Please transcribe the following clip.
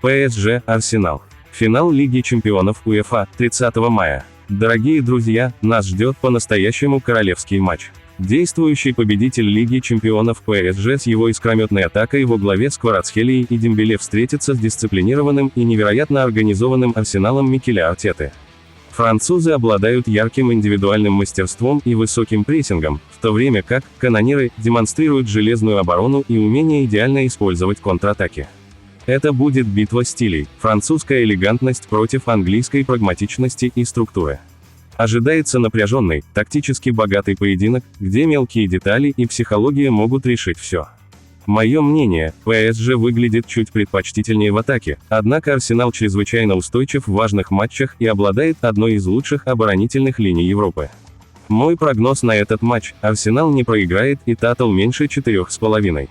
ПСЖ, Арсенал. Финал Лиги чемпионов УЕФА, 30 мая. Дорогие друзья, нас ждет по-настоящему королевский матч. Действующий победитель Лиги чемпионов ПСЖ с его искрометной атакой во главе с Кварацхелией и Дембеле встретится с дисциплинированным и невероятно организованным Арсеналом Микеля Артеты. Французы обладают ярким индивидуальным мастерством и высоким прессингом, в то время как канониры демонстрируют железную оборону и умение идеально использовать контратаки. Это будет битва стилей, французская элегантность против английской прагматичности и структуры. Ожидается напряженный, тактически богатый поединок, где мелкие детали и психология могут решить все. Мое мнение, ПСЖ выглядит чуть предпочтительнее в атаке, однако Арсенал чрезвычайно устойчив в важных матчах и обладает одной из лучших оборонительных линий Европы. Мой прогноз на этот матч: Арсенал не проиграет и тотал меньше 4,5.